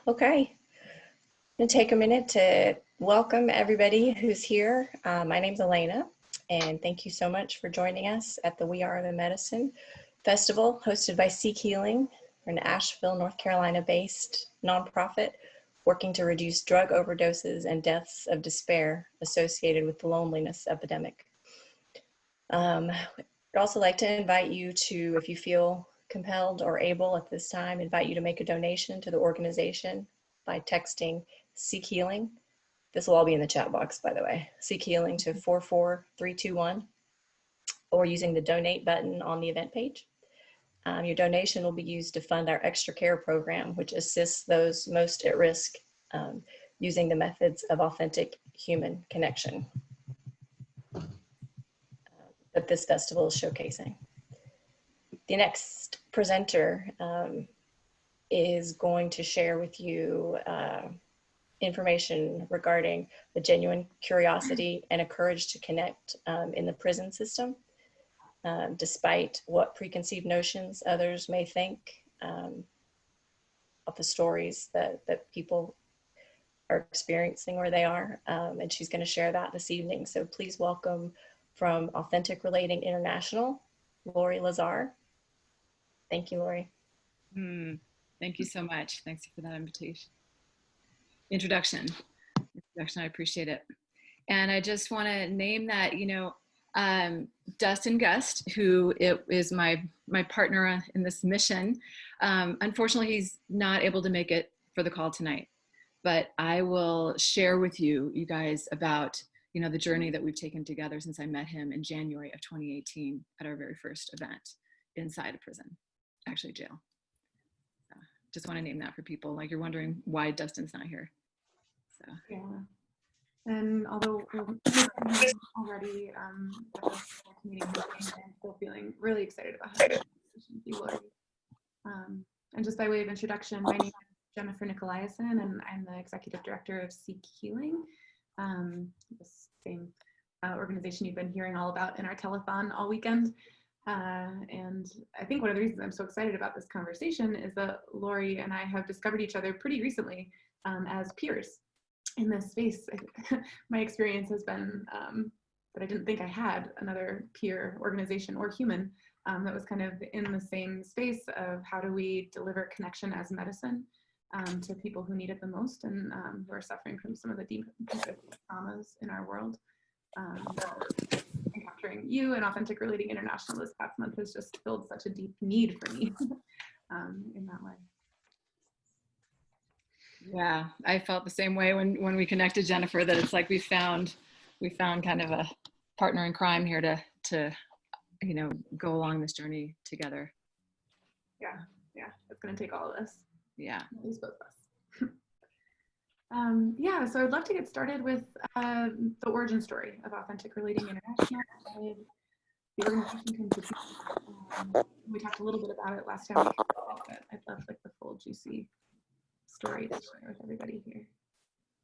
Okay. I'm going to take a minute to welcome everybody who's here. My name's Elena, and thank you so much for joining us at the We Are the Medicine Festival hosted by SeekHealing. We're an Asheville, North Carolina-based nonprofit working to reduce drug overdoses and deaths of despair associated with the loneliness epidemic. I'd also like to invite you to, if you feel compelled or able at this time, invite you to make a donation to the organization by texting SeekHealing. This will all be in the chat box, by the way. SeekHealing to 44321 or using the donate button on the event page. Your donation will be used to fund our extra care program, which assists those most at risk using the methods of authentic human connection that this festival is showcasing. The next presenter is going to share with you information regarding the genuine curiosity and a courage to connect in the prison system, despite what preconceived notions others may think of the stories that people are experiencing where they are. And she's going to share that this evening. So please welcome from Authentic Relating International, Laurie Lazar. Thank you, Laurie. Thank you so much. Thanks for that introduction. I appreciate it. And I just want to name that, Dustin Gust, who is my partner in this mission. Unfortunately, he's not able to make it for the call tonight, but I will share with you guys about, the journey that we've taken together since I met him in January of 2018 at our very first event inside a prison, actually jail. Just want to name that for people, like you're wondering why Dustin's not here. So. Yeah. And although we're already at the meeting, I'm still feeling really excited about having this conversation with you, Laurie. And just by way of introduction, my name is Jennifer Nicolaisen, and I'm the executive director of SeekHealing, this same organization you've been hearing all about in our telethon all weekend. And I think one of the reasons I'm so excited about this conversation is that Laurie and I have discovered each other pretty recently as peers in this space. My experience has been that I didn't think I had another peer organization or human that was kind of in the same space of how do we deliver connection as medicine to people who need it the most and who are suffering from some of the deepest traumas in our world. Encountering you and Authentic Relating International this past month has just filled such a deep need for me in that way. Yeah, I felt the same way when we connected, Jennifer, that it's like we found kind of a partner in crime here to go along this journey together. Yeah, it's going to take all of us. Yeah, at least both of us. Yeah, so I'd love to get started with the origin story of Authentic Relating International. The organization came to we talked a little bit about it last time, but I'd love like the full juicy story to share with everybody here.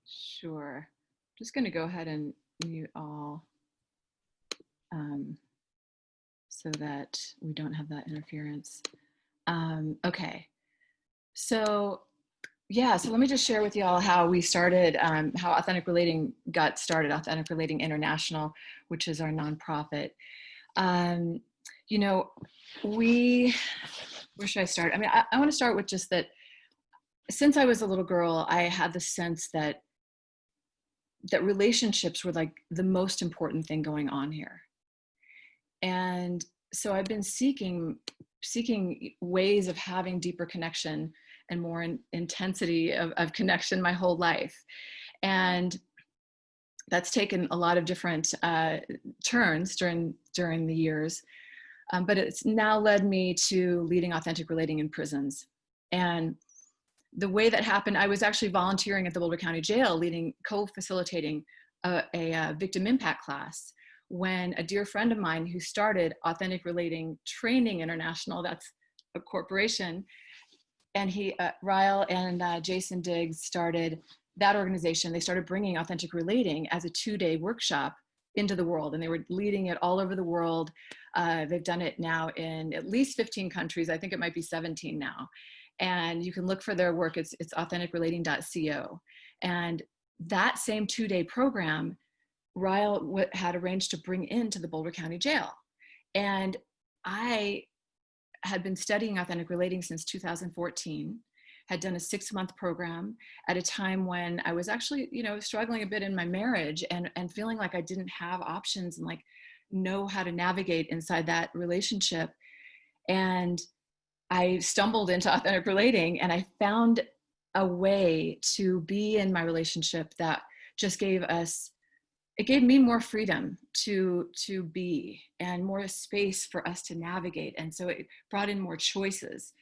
Sure. Just going to go ahead and mute all so that we don't have that interference. Okay. So let me just share with y'all how we started, how Authentic Relating got started, Authentic Relating International, which is our nonprofit. Where should I start? I mean, I want to start with just that since I was a little girl, I had the sense that relationships were like the most important thing going on here. And so I've been seeking ways of having deeper connection and more intensity of connection my whole life. And that's taken a lot of different turns during the years. But it's now led me to leading Authentic Relating in prisons. And the way that happened, I was actually volunteering at the Boulder County Jail, co-facilitating a victim impact class when a dear friend of mine who started Authentic Relating Training International, that's a corporation, and Ryle and Jason Diggs started that organization. They started bringing Authentic Relating as a 2-day workshop into the world, and they were leading it all over the world. They've done it now in at least 15 countries. I think it might be 17 now. And you can look for their work. It's authenticrelating.co. And that same 2-day program, Ryle had arranged to bring into the Boulder County Jail. And I had been studying authentic relating since 2014, had done a 6-month program at a time when I was actually, struggling a bit in my marriage and feeling like I didn't have options and like know how to navigate inside that relationship. And I stumbled into authentic relating, and I found a way to be in my relationship that just gave me more freedom to be, and more space for us to navigate. And so it brought in more choices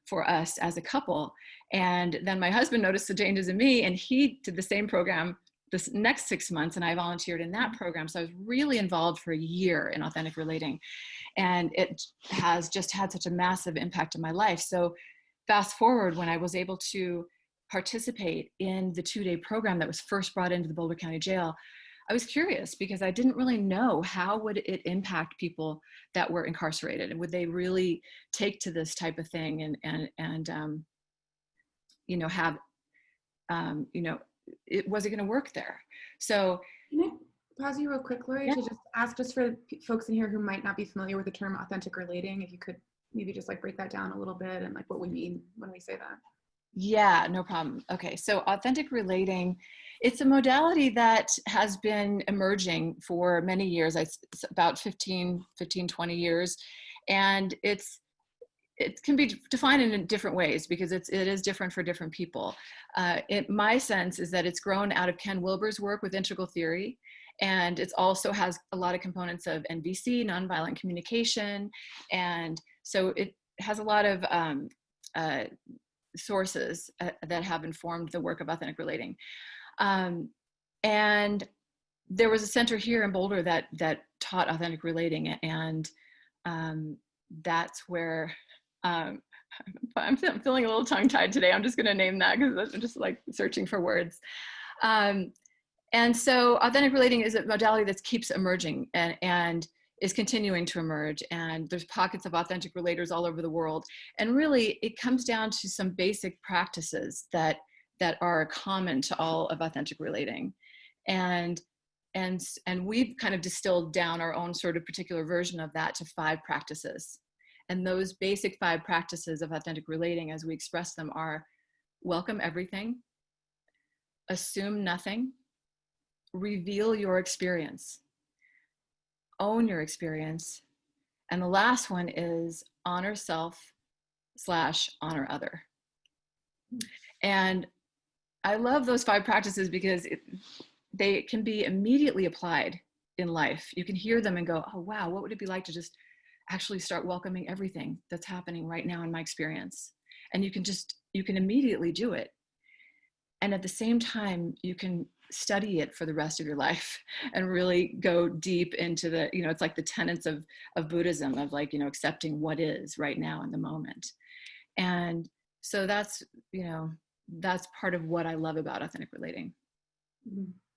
for us as a couple. And then my husband noticed the changes in me, and he did the same program this next 6 months, and I volunteered in that program. So I was really involved for a year in authentic relating, and it has just had such a massive impact on my life. So fast forward, when I was able to participate in the 2-day program that was first brought into the Boulder County Jail, I was curious because I didn't really know how would it impact people that were incarcerated, and would they really take to this type of thing and have, was it going to work there? So can I pause you real quick, Laurie, yeah. to just ask, just for folks in here who might not be familiar with the term authentic relating, if you could maybe just like break that down a little bit and like what we mean when we say that. Yeah, no problem. Okay, so authentic relating, it's a modality that has been emerging for many years. It's about 15, 20 years. And it can be defined in different ways because it is different for different people. My sense is that it's grown out of Ken Wilber's work with integral theory. And it also has a lot of components of NVC, nonviolent communication. And so it has a lot of sources that have informed the work of authentic relating. And there was a center here in Boulder that taught authentic relating, and that's where I'm feeling a little tongue-tied today. I'm just going to name that because I'm just like searching for words. And so authentic relating is a modality that keeps emerging and is continuing to emerge. And there's pockets of authentic relators all over the world. And really, it comes down to some basic practices that are common to all of authentic relating. And we've kind of distilled down our own sort of particular version of that to 5 practices. And those basic 5 practices of authentic relating, as we express them, are: welcome everything, assume nothing, reveal your experience, own your experience, and the last one is honor self / honor other. And I love those 5 practices because they can be immediately applied in life. You can hear them and go, oh wow, what would it be like to just actually start welcoming everything that's happening right now in my experience? And you can immediately do it. And at the same time, you can study it for the rest of your life and really go deep into the, it's like the tenets of Buddhism, of like, accepting what is right now in the moment. And so that's part of what I love about authentic relating.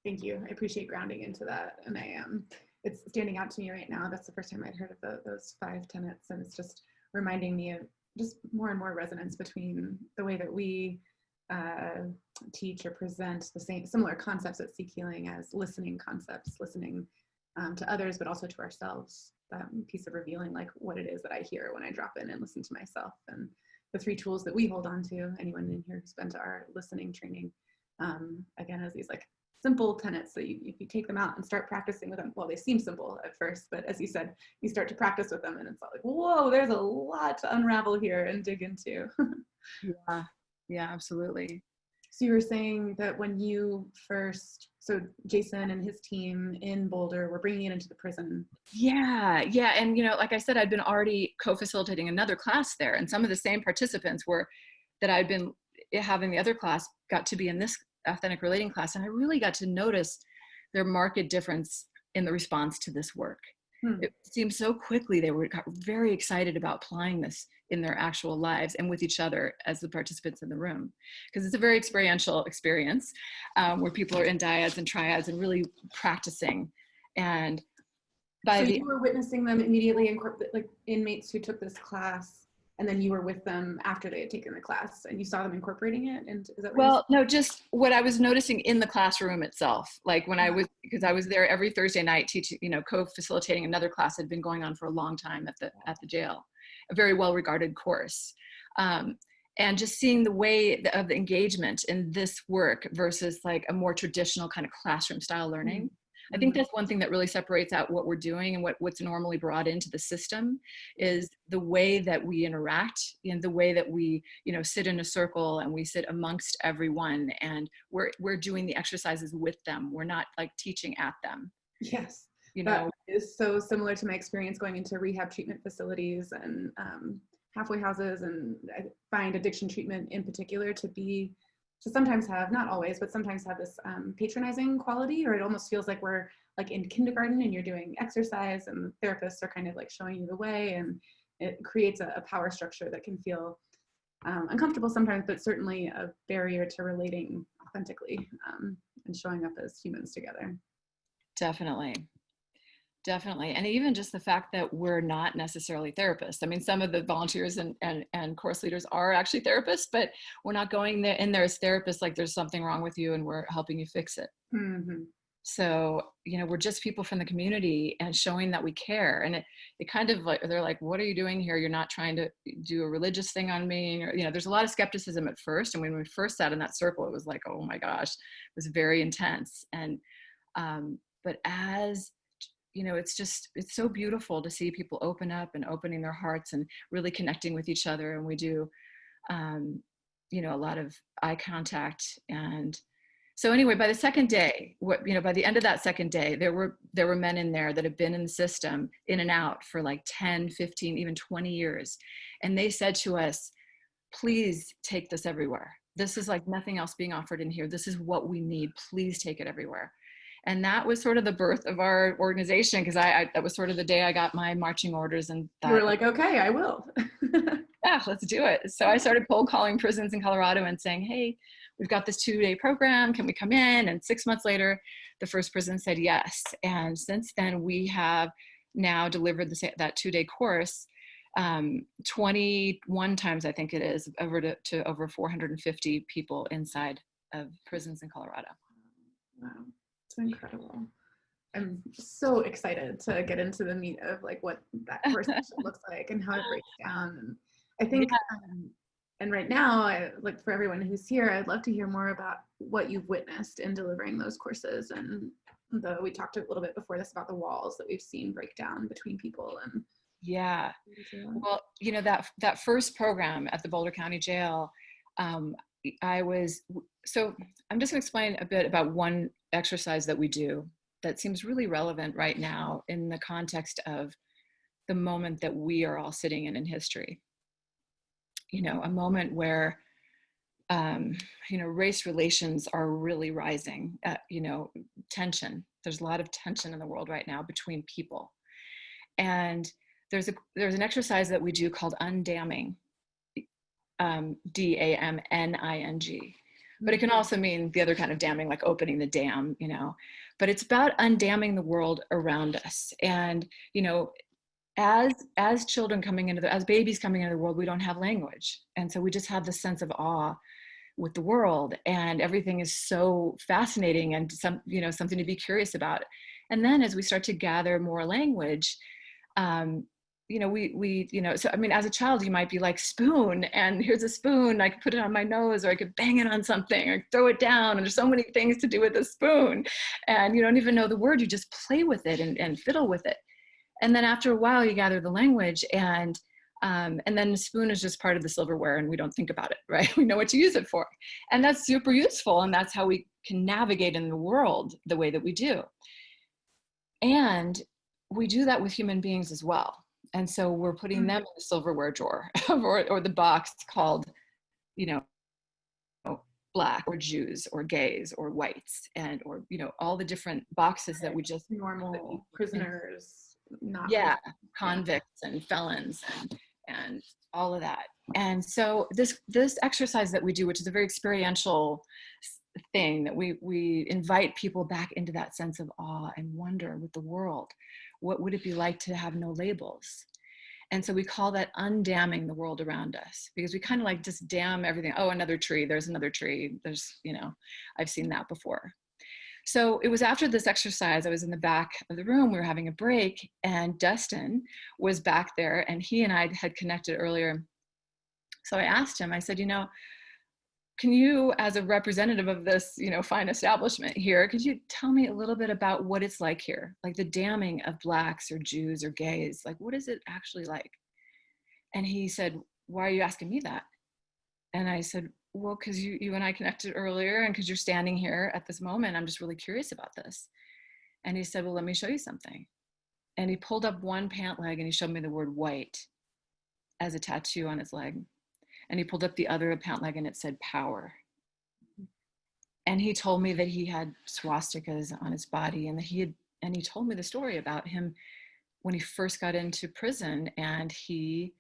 Thank you. I appreciate grounding into that. And it's standing out to me right now. That's the first time I'd heard of those 5 tenets. And it's just reminding me of just more and more resonance between the way that we teach or present similar concepts at SeekHealing as listening concepts, listening to others, but also to ourselves. That piece of revealing like what it is that I hear when I drop in and listen to myself. And the 3 tools that we hold on to, anyone in here who's been to our listening training, again, as these like simple tenets that if you take them out and start practicing with them, well, they seem simple at first, but as you said, you start to practice with them and it's like, whoa, there's a lot to unravel here and dig into. Yeah, absolutely. So you were saying that when you first, so Jason and his team in Boulder were bringing it into the prison. Yeah. And, like I said, I'd been already co-facilitating another class there, and some of the same participants that I'd been having the other class got to be in this authentic relating class. And I really got to notice their marked difference in the response to this work. It seemed so quickly they got very excited about applying this in their actual lives and with each other as the participants in the room, because it's a very experiential experience where people are in dyads and triads and really practicing. And you were witnessing them immediately, like inmates who took this class and then you were with them after they had taken the class and you saw them incorporating it? And is that what Well, no, just what I was noticing in the classroom itself. Like when I was, because I was there every Thursday night teaching, co-facilitating another class that had been going on for a long time at the jail, a very well-regarded course. And just seeing the way of the engagement in this work versus like a more traditional kind of classroom style learning. Mm-hmm. I think that's one thing that really separates out what we're doing and what's normally brought into the system is the way that we interact and the way that we, sit in a circle and we sit amongst everyone and we're doing the exercises with them. We're not like teaching at them. Yes. That is so similar to my experience going into rehab treatment facilities and halfway houses, and I find addiction treatment in particular to sometimes have, not always, but sometimes have this patronizing quality, or it almost feels like we're like in kindergarten and you're doing exercise and the therapists are kind of like showing you the way, and it creates a power structure that can feel uncomfortable sometimes, but certainly a barrier to relating authentically and showing up as humans together. Definitely. And even just the fact that we're not necessarily therapists. I mean, some of the volunteers and course leaders are actually therapists, but we're not going in there as therapists like there's something wrong with you and we're helping you fix it. Mm-hmm. So, we're just people from the community and showing that we care. And it kind of like, they're like, what are you doing here? You're not trying to do a religious thing on me. Or, there's a lot of skepticism at first. And when we first sat in that circle, it was like, oh my gosh, it was very intense. And, but as it's so beautiful to see people open up and opening their hearts and really connecting with each other. And we do, a lot of eye contact. And so anyway, by the second day, by the end of that second day, there were men in there that have been in the system in and out for like 10, 15, even 20 years. And they said to us, please take this everywhere. This is like nothing else being offered in here. This is what we need. Please take it everywhere. And that was sort of the birth of our organization, because that was sort of the day I got my marching orders. And you were like, okay, I will. Yeah, let's do it. So I started cold calling prisons in Colorado and saying, hey, we've got this 2-day program. Can we come in? And 6 months later, the first prison said yes. And since then, we have now delivered that 2-day course 21 times, I think it is, over to over 450 people inside of prisons in Colorado. Wow. Incredible. I'm so excited to get into the meat of like what that course looks like and how it breaks down. And I think, and right now, like for everyone who's here, I'd love to hear more about what you've witnessed in delivering those courses. And we talked a little bit before this about the walls that we've seen break down between people. And yeah, well, that first program at the Boulder County Jail, so I'm just going to explain a bit about one exercise that we do that seems really relevant right now in the context of the moment that we are all sitting in history. A moment where, race relations are really rising, tension. There's a lot of tension in the world right now between people. And there's an exercise that we do called undamming, DAMNING. But it can also mean the other kind of damming, like opening the dam, but it's about undamming the world around us. And, as children as babies coming into the world, we don't have language. And so we just have this sense of awe with the world, and everything is so fascinating and something to be curious about. And then as we start to gather more language, so, I mean, as a child, you might be like, spoon, and here's a spoon, I could put it on my nose, or I could bang it on something, or throw it down, and there's so many things to do with a spoon, and you don't even know the word, you just play with it and fiddle with it. And then after a while, you gather the language, and then the spoon is just part of the silverware, and we don't think about it, right? We know what to use it for. And that's super useful, and that's how we can navigate in the world the way that we do. And we do that with human beings as well. And so we're putting them in the silverware drawer or the box called, Black or Jews or gays or whites or all the different boxes that we just normal prisoners, convicts and felons and all of that. And so this exercise that we do, which is a very experiential thing, that we invite people back into that sense of awe and wonder with the world. What would it be like to have no labels? And so we call that undamming the world around us, because we kind of like just dam everything. Oh, another tree, there's another tree. There's, you know, I've seen that before. So it was after this exercise, I was in the back of the room, we were having a break, and Dustin was back there, and he and I had connected earlier. So I asked him, I said, you know, can you, as a representative of this, you know, fine establishment here, could you tell me a little bit about what it's like here? Like the damning of Blacks or Jews or gays, like what is it actually like? And he said, why are you asking me that? And I said, well, because you and I connected earlier, and because you're standing here at this moment, I'm just really curious about this. And he said, well, let me show you something. And he pulled up one pant leg and he showed me the word white as a tattoo on his leg. And he pulled up the other pant leg and it said power. And he told me that he had swastikas on his body, and that he told me the story about him when he first got into prison, and he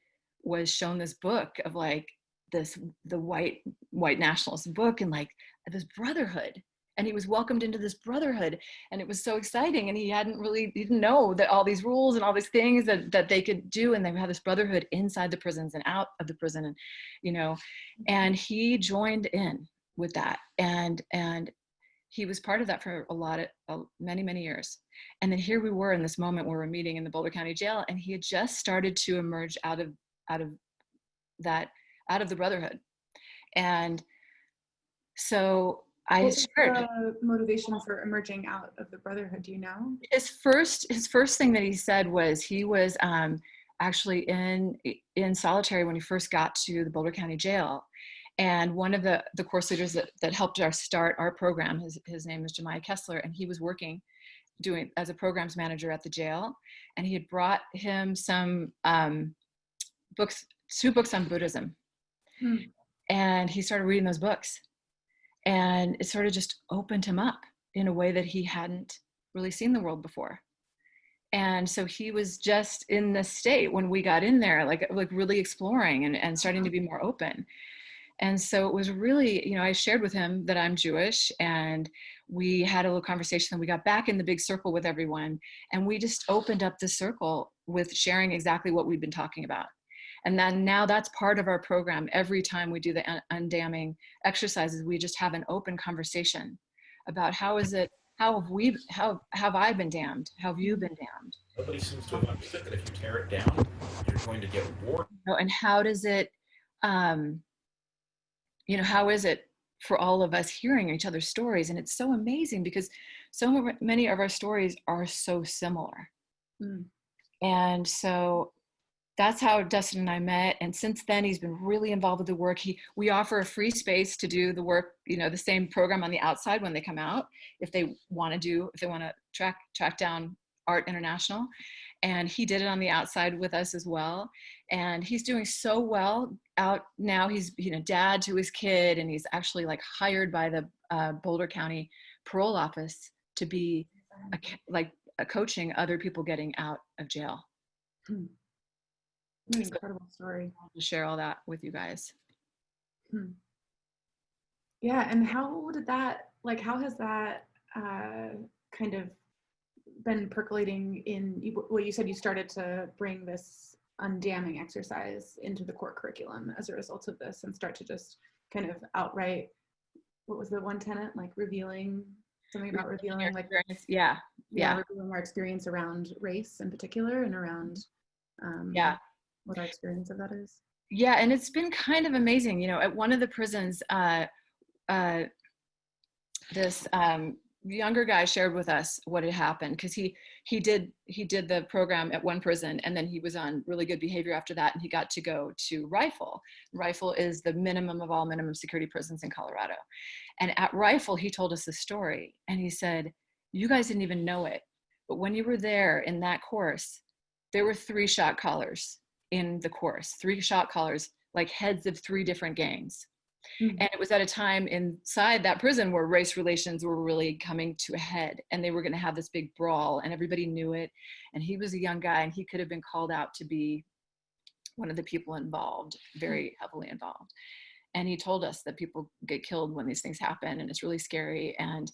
was shown this book of like the white nationalist book, and like this brotherhood, and he was welcomed into this brotherhood, and it was so exciting, and he didn't know that all these rules and all these things that they could do, and they had this brotherhood inside the prisons and out of the prison, and you know, and he joined in with that, and he was part of that for many years. And then here we were in this moment where we're meeting in the Boulder County Jail, and he had just started to emerge out of the brotherhood. And so I shared the motivation for emerging out of the brotherhood. Do you know? His first thing that he said was he was actually in solitary when he first got to the Boulder County Jail. And one of the course leaders that helped us start our program, his name is Jemiah Kessler, and he was working as a programs manager at the jail. And he had brought him some books, 2 books on Buddhism. And he started reading those books. And it sort of just opened him up in a way that he hadn't really seen the world before. And so he was just in the state when we got in there, like really exploring and starting to be more open. And so it was really, you know, I shared with him that I'm Jewish, and we had a little conversation, and we got back in the big circle with everyone. And we just opened up the circle with sharing exactly what we've been talking about. And then now that's part of our program. Every time we do the undamming exercises, we just have an open conversation about how have I been damned? How have you been damned? Nobody seems to have understood that if you tear it down, you're going to get war. And how does it, how is it for all of us hearing each other's stories? And it's so amazing because so many of our stories are so similar. And so that's how Dustin and I met. And since then, he's been really involved with the work. We offer a free space to do the work, the same program on the outside when they come out, if they want to track down Art International. And he did it on the outside with us as well. And he's doing so well out now. He's dad to his kid, and he's actually like hired by the Boulder County Parole Office to be coaching other people getting out of jail. An incredible story. To share all that with you guys. Yeah, and how has that kind of been percolating in, well, you said you started to bring this undamming exercise into the core curriculum as a result of this, and start to just kind of outright, what was the one tenet, like revealing something about revealing like experience. Yeah, revealing our experience around race in particular, and around what our experience of that is. Yeah, and it's been kind of amazing. At one of the prisons, this younger guy shared with us what had happened, because he did the program at one prison, and then he was on really good behavior after that, and he got to go to Rifle. Rifle is the minimum of all minimum security prisons in Colorado. And at Rifle, he told us this story, and he said, you guys didn't even know it, but when you were there in that course, there were 3 shot callers in the course, 3 shot callers, like heads of 3 different gangs. And it was at a time inside that prison where race relations were really coming to a head, and they were going to have this big brawl, and everybody knew it. And he was a young guy, and he could have been called out to be one of the people involved, very heavily involved. And he told us that people get killed when these things happen, and it's really scary. And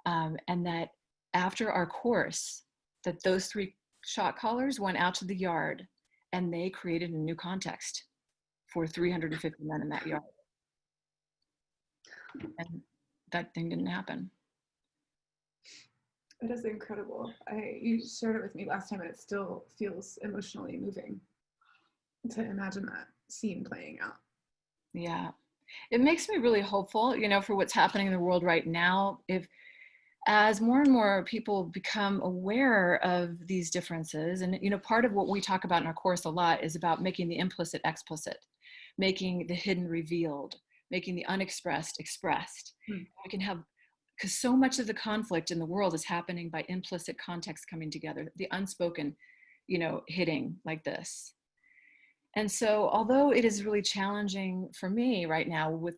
that after our course, that those 3 shot callers went out to the yard and they created a new context for 350 men in that yard. And that thing didn't happen. It is incredible. You shared it with me last time, and it still feels emotionally moving to imagine that scene playing out. Yeah, it makes me really hopeful, you know, for what's happening in the world right now. If as more and more people become aware of these differences, and you know, part of what we talk about in our course a lot is about making the implicit explicit, making the hidden revealed, making the unexpressed expressed. We can have, because so much of the conflict in the world is happening by implicit context coming together, the unspoken, you know, hitting like this. And so, although it is really challenging for me right now with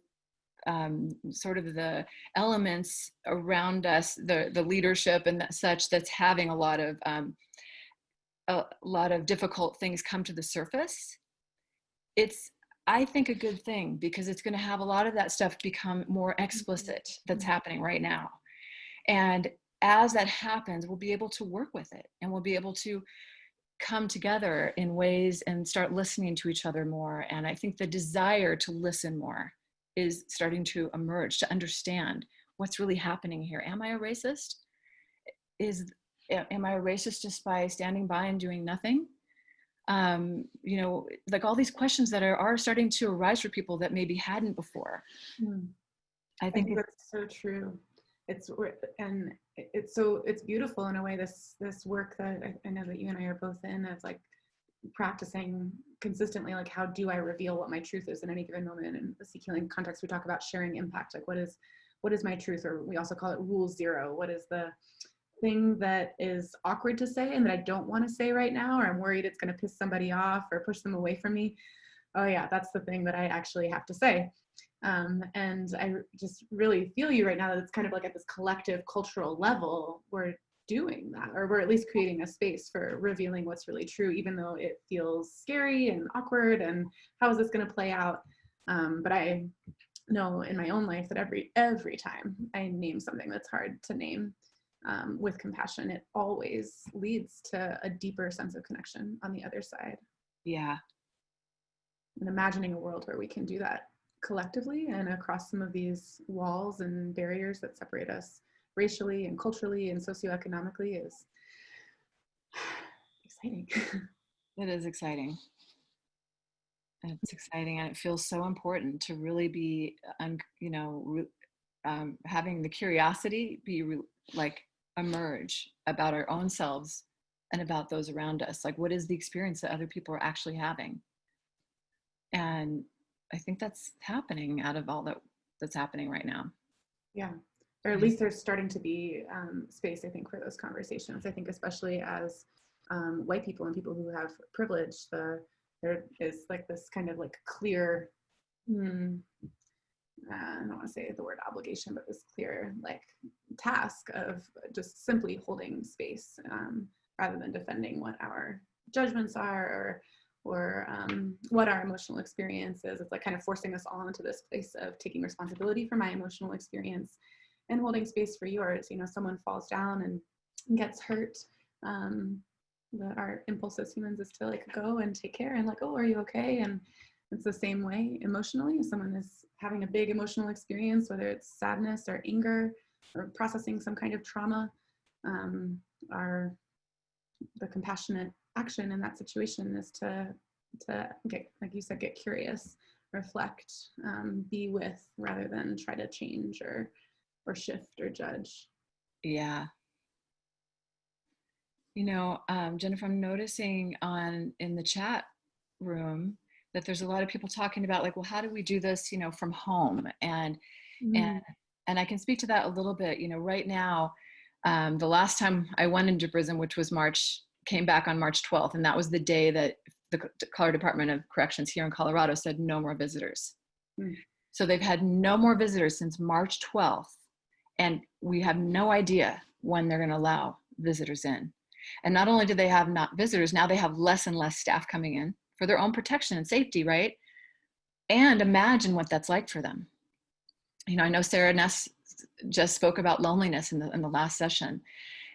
sort of the elements around us, the leadership and such, that's having a lot of difficult things come to the surface, it's, I think, a good thing, because it's going to have a lot of that stuff become more explicit that's happening right now. And as that happens, we'll be able to work with it, and we'll be able to come together in ways and start listening to each other more. And I think the desire to listen more is starting to emerge, to understand what's really happening here. Am I a racist? Am I a racist just by standing by and doing nothing? You know, like all these questions that are starting to arise for people that maybe hadn't before. I think that's so true. It's beautiful in a way, this work that I know that you and I are both in, it's like practicing consistently, like, how do I reveal what my truth is in any given moment? In the SeekHealing context, we talk about sharing impact, like what is my truth, or we also call it rule zero. What is the thing that is awkward to say and that I don't want to say right now, or I'm worried it's going to piss somebody off or push them away from me? Oh yeah, that's the thing that I actually have to say. And I just really feel you right now, that it's kind of like at this collective cultural level, we're doing that, or we're at least creating a space for revealing what's really true, even though it feels scary and awkward, and how is this going to play out? But I know in my own life that every time I name something that's hard to name, with compassion, it always leads to a deeper sense of connection on the other side. Yeah. And imagining a world where we can do that collectively and across some of these walls and barriers that separate us racially and culturally and socioeconomically is exciting. It is exciting. It's exciting, and it feels so important to really be, you know, having the curiosity be like emerge about our own selves and about those around us. Like, what is the experience that other people are actually having? And I think that's happening out of all that's happening right now. Yeah, or at least there's starting to be space, I think, for those conversations. I think especially as white people and people who have privilege, there is like this kind of like clear, I don't want to say the word obligation, but this clear like task of just simply holding space, rather than defending what our judgments are or what our emotional experience is. It's like kind of forcing us all into this place of taking responsibility for my emotional experience and holding space for yours. You know, someone falls down and gets hurt. Our impulse as humans is to like go and take care and like, oh, are you okay? And it's the same way emotionally. If someone is having a big emotional experience, whether it's sadness or anger or processing some kind of trauma, the compassionate action in that situation is to get, like you said, get curious, reflect, be with, rather than try to change or shift or judge. Yeah. You know, Jennifer, I'm noticing in the chat room that there's a lot of people talking about like, well, how do we do this, you know, from home? And I can speak to that a little bit. You know, right now, the last time I went into prison, which was came back on March 12th, and that was the day that the Colorado Department of Corrections here in Colorado said no more visitors. So they've had no more visitors since March 12th, and we have no idea when they're going to allow visitors in. And not only do they have not visitors, now they have less and less staff coming in for their own protection and safety, right? And imagine what that's like for them. You know, I know Sarah Ness just spoke about loneliness in the last session,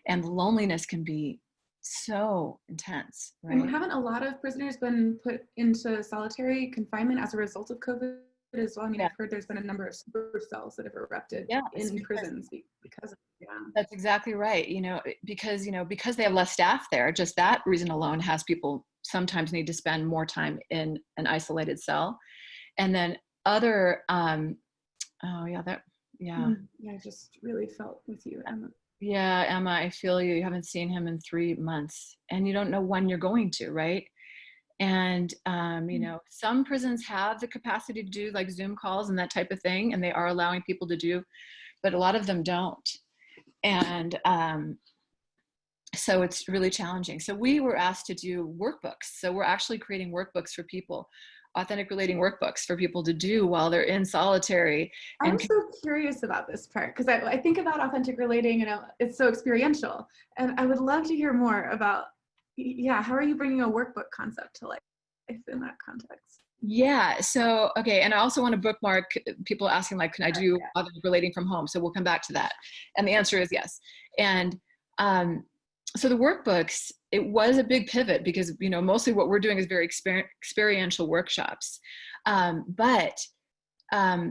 and loneliness can be so intense, And right? haven't a lot of prisoners been put into solitary confinement as a result of COVID as well? I mean, Yeah. I've heard there's been a number of super cells that have erupted Yeah, in prisons because of that's exactly right. Because they have less staff there, just that reason alone has people sometimes need to spend more time in an isolated cell. And then other, oh yeah, yeah. Yeah, I just really felt with you, Emma. Yeah, Emma, I feel you. You haven't seen him in 3 months and you don't know when you're going to, right? And, some prisons have the capacity to do like Zoom calls and that type of thing, and they are allowing people to do, but a lot of them don't. And so it's really challenging. So we were asked to do workbooks. So we're actually creating workbooks for people, authentic relating workbooks for people to do while they're in solitary. I'm so curious about this part because I think about authentic relating, it's so experiential. And I would love to hear more about, how are you bringing a workbook concept to life in that context? Yeah. So, okay. And I also want to bookmark people asking like, can I do authentic relating from home? So we'll come back to that. And the answer is yes. And so the workbooks, it was a big pivot because, mostly what we're doing is very experiential workshops. But a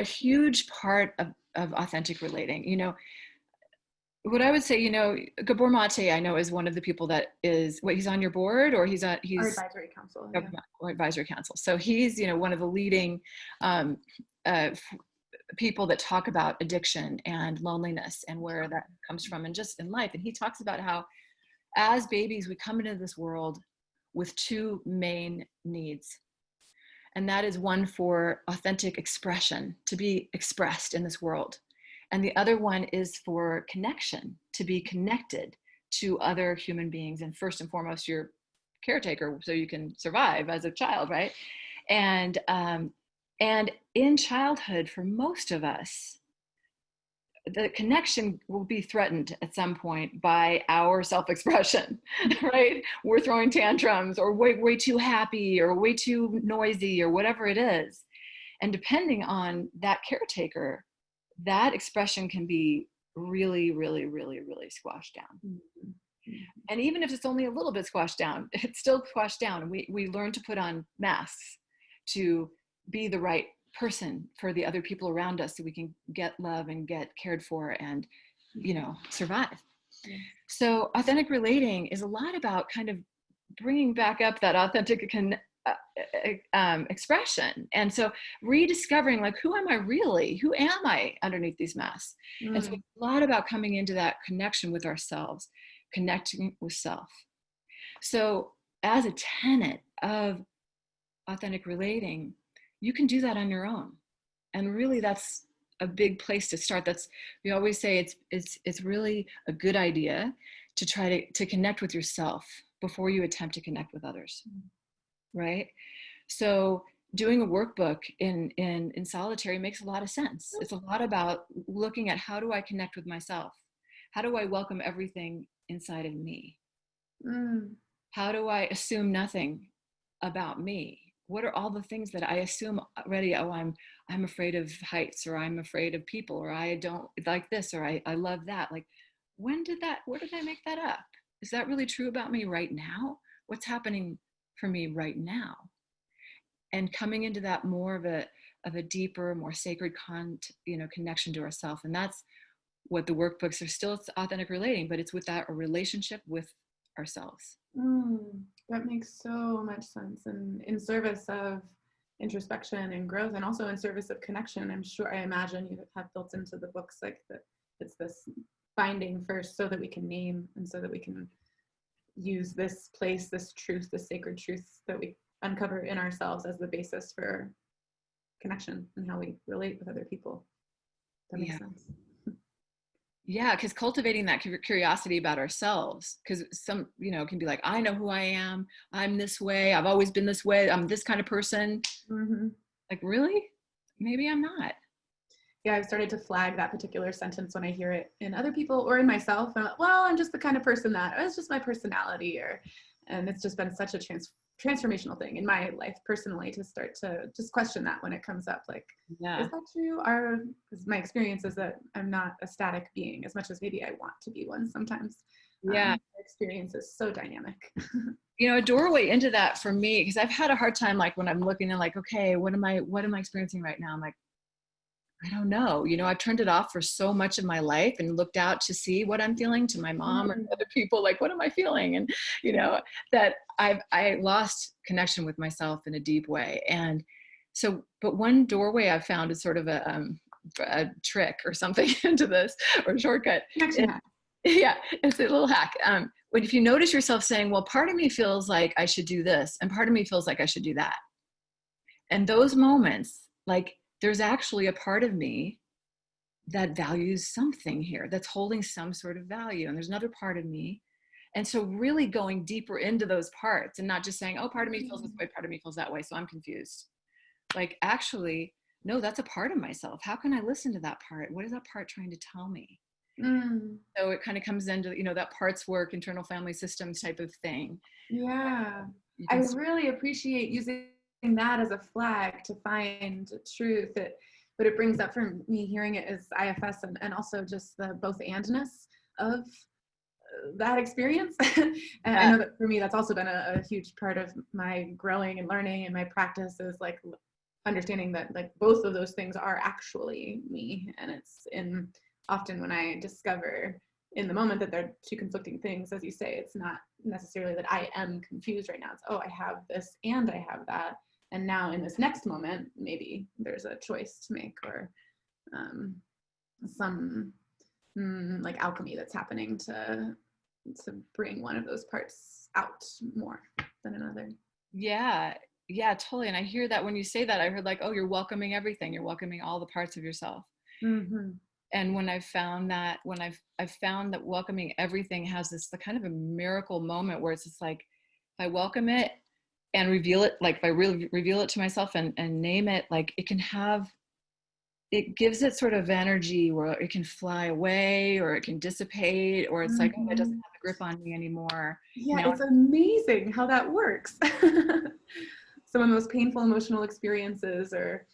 huge part of authentic relating, what I would say, Gabor Mate, I know, is one of the people that is, he's on your board or he's our advisory council. Or advisory council. So he's, one of the leading people that talk about addiction and loneliness and where that comes from and just in life. And he talks about how as babies, we come into this world with two main needs. And that is one for authentic expression, to be expressed in this world. And the other one is for connection, to be connected to other human beings. And first and foremost, your caretaker, so you can survive as a child, right? And in childhood, for most of us, the connection will be threatened at some point by our self-expression, right? We're throwing tantrums or way too happy or way too noisy or whatever it is. And depending on that caretaker, that expression can be really, really, really, really squashed down. Mm-hmm. And even if it's only a little bit squashed down, it's still squashed down. And we learn to put on masks to be the right person for the other people around us so we can get love and get cared for and, survive. Yeah. So authentic relating is a lot about kind of bringing back up that authentic expression. And so rediscovering, like, who am I really? Who am I underneath these masks? And so it's a lot about coming into that connection with ourselves, connecting with self. So as a tenet of authentic relating, you can do that on your own. And really that's a big place to start. We always say it's really a good idea to try to connect with yourself before you attempt to connect with others. Right? So doing a workbook in solitary makes a lot of sense. It's a lot about looking at, how do I connect with myself? How do I welcome everything inside of me? How do I assume nothing about me? What are all the things that I assume already? Oh, I'm afraid of heights, or I'm afraid of people, or I don't like this, or I love that. Like, where did I make that up? Is that really true about me right now? What's happening for me right now? And coming into that more of a deeper, more sacred connection to ourselves. And that's what the workbooks are. Still, it's authentic relating, but it's with that a relationship with ourselves. That makes so much sense. And in service of introspection and growth, and also in service of connection, I imagine you have built into the books like that. It's this finding first, so that we can name, and so that we can use this place, this truth, this sacred truth that we uncover in ourselves as the basis for connection and how we relate with other people. That makes sense. Yeah, because cultivating that curiosity about ourselves, because some, can be like, I know who I am. I'm this way. I've always been this way. I'm this kind of person. Mm-hmm. Like, really? Maybe I'm not. Yeah, I've started to flag that particular sentence when I hear it in other people or in myself. I'm like, well, I'm just the kind of person that, it's just my personality, and it's just been such a transformational thing in my life personally, to start to just question that when it comes up, like, Yeah. is that true? Because my experience is that I'm not a static being as much as maybe I want to be one sometimes. Yeah. My experience is so dynamic. You know, a doorway into that for me, because I've had a hard time, like when I'm looking at like, okay, what am I experiencing right now? I'm like, I don't know. You know, I've turned it off for so much of my life and looked out to see what I'm feeling, to my mom or other people, like, what am I feeling? And, you know, that I lost connection with myself in a deep way. And so, but one doorway I've found is sort of a trick or something into this, or a shortcut. Yeah, it's a little hack. But if you notice yourself saying, well, part of me feels like I should do this, and part of me feels like I should do that. And those moments, like, there's actually a part of me that values something here, that's holding some sort of value. And there's another part of me. And so really going deeper into those parts and not just saying, oh, part of me feels this way, part of me feels that way, so I'm confused. Like, actually, no, that's a part of myself. How can I listen to that part? What is that part trying to tell me? So it kind of comes into, you know, that parts work, internal family systems type of thing. Yeah. I really appreciate using that as a flag to find truth. But it brings up for me, hearing it as IFS, and also just the both andness of that experience. And I know that for me, that's also been a huge part of my growing and learning and my practice, is like understanding that like both of those things are actually me. And it's often when I discover in the moment that they're two conflicting things, as you say, it's not necessarily that I am confused right now. It's, oh, I have this and I have that. And now in this next moment, maybe there's a choice to make, or some like alchemy that's happening to bring one of those parts out more than another. Yeah, totally. And I hear that when you say that, I heard like, oh, you're welcoming everything. You're welcoming all the parts of yourself. And when I've found that, I've found that welcoming everything has this kind of a miracle moment where it's just like, if I welcome it and reveal it, like if I really reveal it to myself and name it, like it gives it sort of energy where it can fly away or it can dissipate, or it's like, oh, it doesn't have a grip on me anymore. Yeah, you know? It's amazing how that works. Some of the most painful emotional experiences, or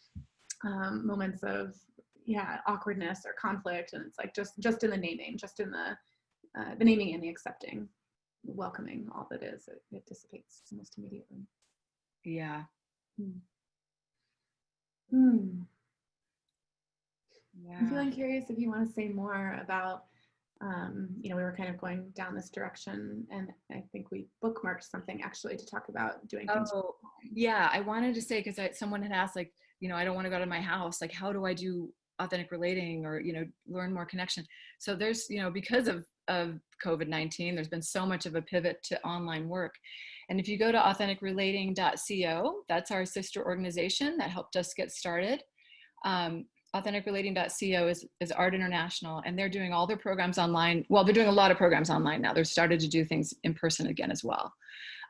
moments of awkwardness or conflict, and it's like just in the naming, just in the naming and the accepting, welcoming all that is, it dissipates almost immediately. Yeah. I'm feeling curious if you want to say more about, we were kind of going down this direction, and I think we bookmarked something actually to talk about doing things. Oh, yeah. I wanted to say, because someone had asked, like, I don't want to go out of my house. Like, how do I do authentic relating, or, learn more connection? So there's, because of COVID-19, there's been so much of a pivot to online work. And if you go to authenticrelating.co, that's our sister organization that helped us get started. Authenticrelating.co is Art International, and they're doing all their programs online. Well, they're doing a lot of programs online now. They've started to do things in person again as well.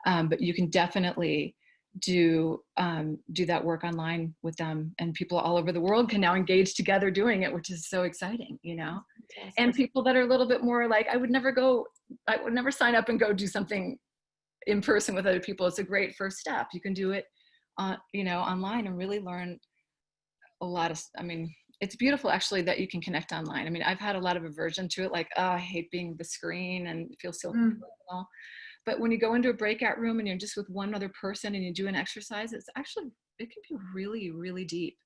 But you can definitely do that work online with them, and people all over the world can now engage together doing it, which is so exciting, And people that are a little bit more like, I would never sign up and go do something in person with other people. It's a great first step. You can do it online and really learn a lot of, it's beautiful actually that you can connect online. I've had a lot of aversion to it, like, oh, I hate being the screen and it feels so personal. But when you go into a breakout room and you're just with one other person and you do an exercise, it can be really, really deep.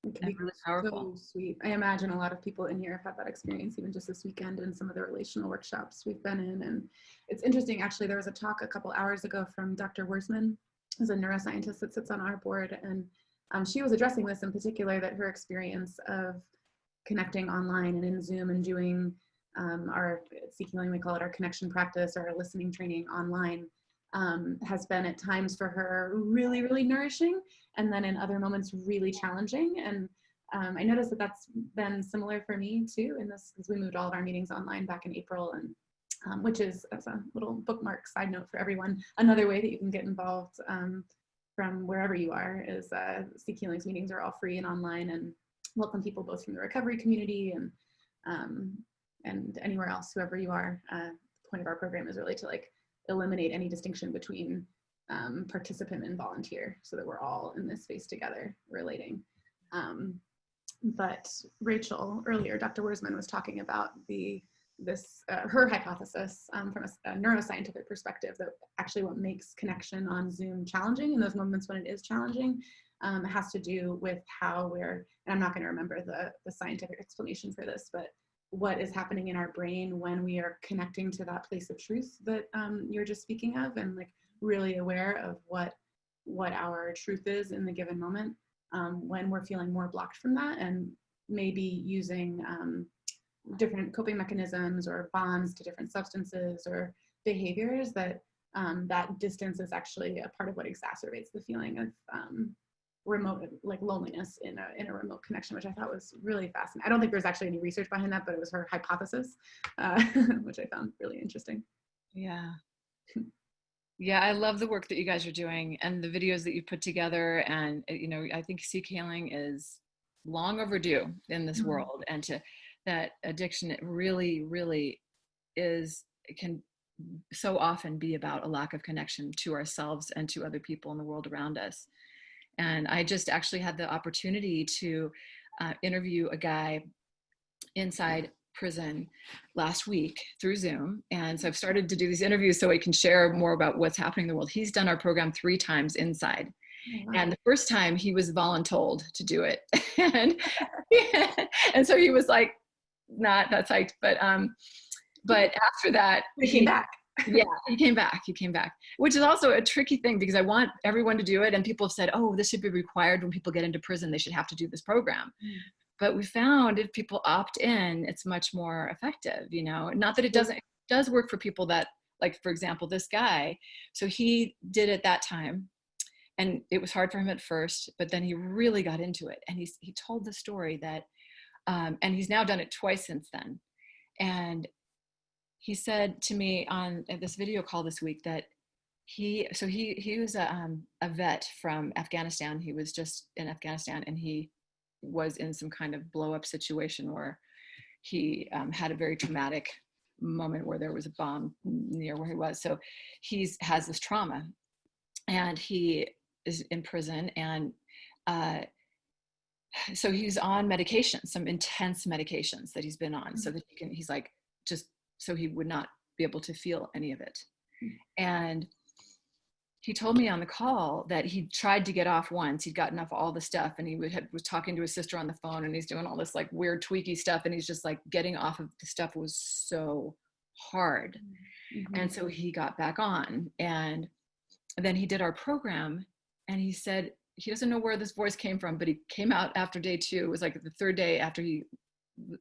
It can be really powerful. So sweet. I imagine a lot of people in here have had that experience, even just this weekend in some of the relational workshops we've been in. And it's interesting, actually, there was a talk a couple hours ago from Dr. Wurzman, who's a neuroscientist that sits on our board. And she was addressing this in particular, that her experience of connecting online and in Zoom and doing our SeekHealing, we call it our connection practice, or our listening training online, has been at times for her really, really nourishing, and then in other moments really challenging. And I noticed that that's been similar for me too, in this, because we moved all of our meetings online back in April, and which is, as a little bookmark side note for everyone, another way that you can get involved from wherever you are is SeekHealing's meetings are all free and online, and welcome people both from the recovery community and anywhere else, whoever you are. The point of our program is really to like eliminate any distinction between participant and volunteer, so that we're all in this space together relating. But Rachel earlier, Dr. Wurzman was talking about her hypothesis from a neuroscientific perspective, that actually what makes connection on Zoom challenging in those moments when it is challenging has to do with how we're, and I'm not going to remember the scientific explanation for this, but what is happening in our brain when we are connecting to that place of truth that you're just speaking of, and like really aware of what our truth is in the given moment, when we're feeling more blocked from that, and maybe using different coping mechanisms or bonds to different substances or behaviors, that that distance is actually a part of what exacerbates the feeling of remote, like loneliness in a remote connection, which I thought was really fascinating. I don't think there's actually any research behind that, but it was her hypothesis, which I found really interesting. Yeah. Yeah, I love the work that you guys are doing and the videos that you put together. And, you know, I think SeekHealing is long overdue in this world. And that addiction, it really, really is, it can so often be about a lack of connection to ourselves and to other people in the world around us. And I just actually had the opportunity to interview a guy inside prison last week through Zoom. And so I've started to do these interviews so I can share more about what's happening in the world. He's done our program 3 times inside. Oh, wow. And the first time he was voluntold to do it. and so he was like, not that psyched, but after that, he came back. Yeah, he came back, which is also a tricky thing because I want everyone to do it. And people have said, oh, this should be required when people get into prison, they should have to do this program. But we found if people opt in, it's much more effective, you know, not that it does work for people that, like, for example, this guy, so he did it that time and it was hard for him at first, but then he really got into it. And he told the story that, and he's now done it twice since then. And he said to me on this video call this week that he was a vet from Afghanistan. He was just in Afghanistan and he was in some kind of blow up situation where he had a very traumatic moment where there was a bomb near where he was. So has this trauma and he is in prison. And so he's on medication, some intense medications that he's been on so that he's like, just so he would not be able to feel any of it. And he told me on the call that he tried to get off once. He'd gotten off all the stuff and he was talking to his sister on the phone and he's doing all this like weird tweaky stuff. And he's just like getting off of the stuff was so hard. And so he got back on and then he did our program and he said, he doesn't know where this voice came from, but he came out after day 2. It was like the 3rd day after he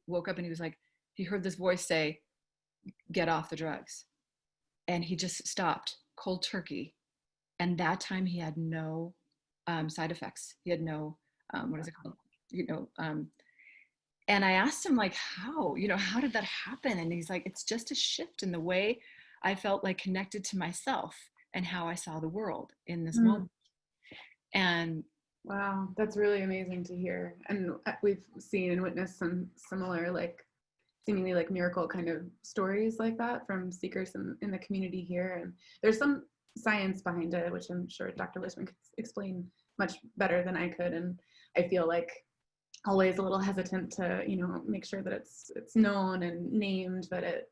woke up and he was like, he heard this voice say, get off the drugs. And he just stopped cold turkey. And that time he had no side effects. He had no, what is it called? You know, and I asked him like, how did that happen? And he's like, it's just a shift in the way I felt like connected to myself and how I saw the world in this moment. And wow, that's really amazing to hear. And we've seen and witnessed some similar, like seemingly like miracle kind of stories like that from seekers in the community here. And there's some science behind it, which I'm sure Dr. Wurzman could explain much better than I could. And I feel like always a little hesitant to, you know, make sure that it's known and named, that it,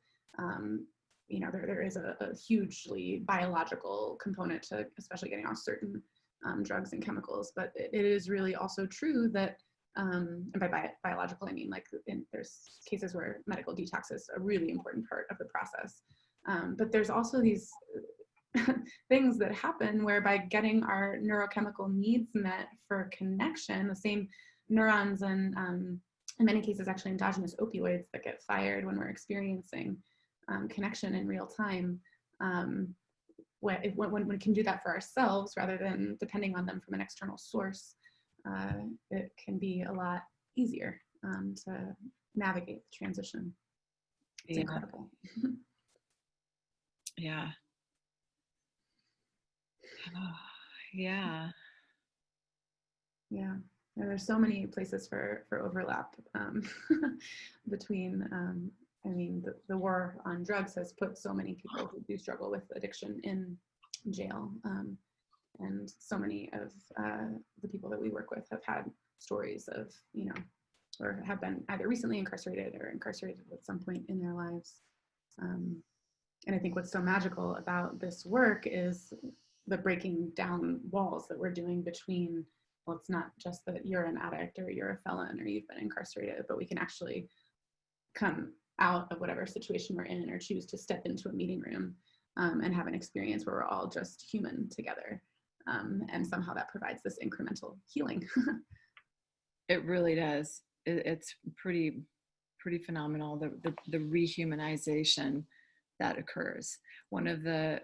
you know, there is a hugely biological component to especially getting off certain drugs and chemicals. But it is really also true that, and by biological, I mean like there's cases where medical detox is a really important part of the process. But there's also these things that happen where by getting our neurochemical needs met for connection, the same neurons and in many cases actually endogenous opioids that get fired when we're experiencing connection in real time, when we can do that for ourselves rather than depending on them from an external source, it can be a lot easier to navigate the transition. It's incredible. Yeah. Oh, yeah. Yeah. And there's so many places for overlap between, I mean, the war on drugs has put so many people who do struggle with addiction in jail. And so many of the people that we work with have had stories of, you know, or have been either recently incarcerated or incarcerated at some point in their lives. And I think what's so magical about this work is the breaking down walls that we're doing between, well, it's not just that you're an addict or you're a felon or you've been incarcerated, but we can actually come out of whatever situation we're in or choose to step into a meeting room and have an experience where we're all just human together. And somehow that provides this incremental healing. It really does. It's pretty phenomenal, the rehumanization that occurs. One of the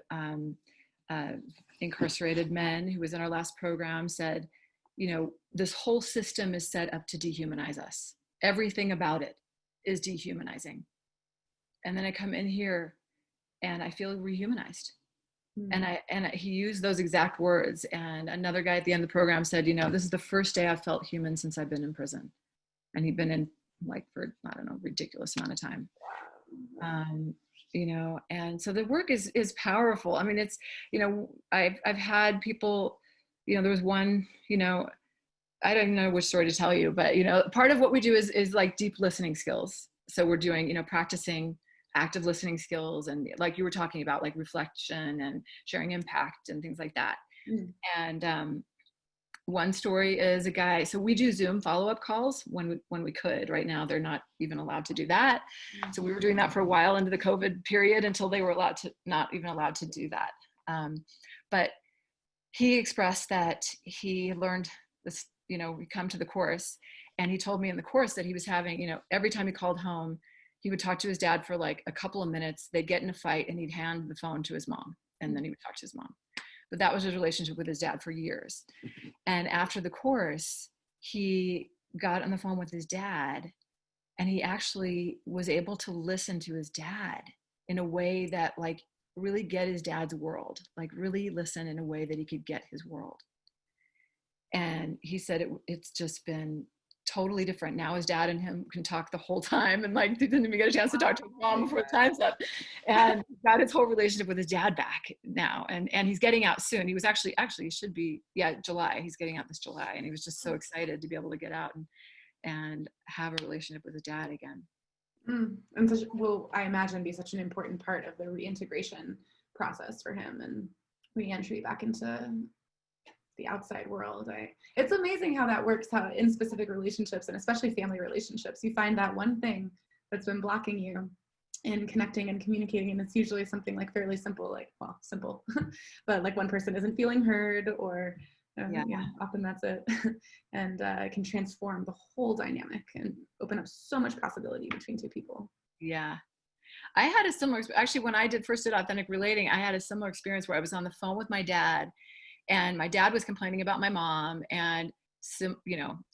incarcerated men who was in our last program said, you know, this whole system is set up to dehumanize us. Everything about it is dehumanizing. And then I come in here and I feel rehumanized. And he used those exact words. And another guy at the end of the program said, you know, this is the first day I've felt human since I've been in prison. And he'd been in like for, I don't know, ridiculous amount of time. You know, and so the work is powerful. I mean, it's, you know, I've had people, you know, there was one, you know, I don't even know which story to tell you, but, you know, part of what we do is like deep listening skills. So we're doing, you know, practicing active listening skills and like you were talking about, like reflection and sharing impact and things like that. And one story is a guy, so we do Zoom follow-up calls when we could. Right now they're not even allowed to do that. So we were doing that for a while into the COVID period until they were not even allowed to do that. But he expressed that he learned this, you know, we come to the course and he told me in the course that he was having, you know, every time he called home, he would talk to his dad for like a couple of minutes. They'd get in a fight and he'd hand the phone to his mom and then he would talk to his mom. But that was his relationship with his dad for years. And after the course, he got on the phone with his dad and he actually was able to listen to his dad in a way that like really get his dad's world, like really listen in a way that he could get his world. And he said it's just been totally different. Now his dad and him can talk the whole time and like he didn't even get a chance to talk to his mom before the time's up. And got his whole relationship with his dad back now. And he's getting out soon. He was actually he should be, July. He's getting out this July. And he was just so excited to be able to get out and have a relationship with his dad again. And such, will, I imagine, be such an important part of the reintegration process for him and re-entry back into the outside world. It's amazing how that works, how in specific relationships and especially family relationships, you find that one thing that's been blocking you in connecting and communicating, and it's usually something like fairly simple, like, well, simple, but like one person isn't feeling heard or often that's it. And it can transform the whole dynamic and open up so much possibility between two people. Yeah. I had a similar, actually, when I first did authentic relating, I had a similar experience where I was on the phone with my dad and my dad was complaining about my mom and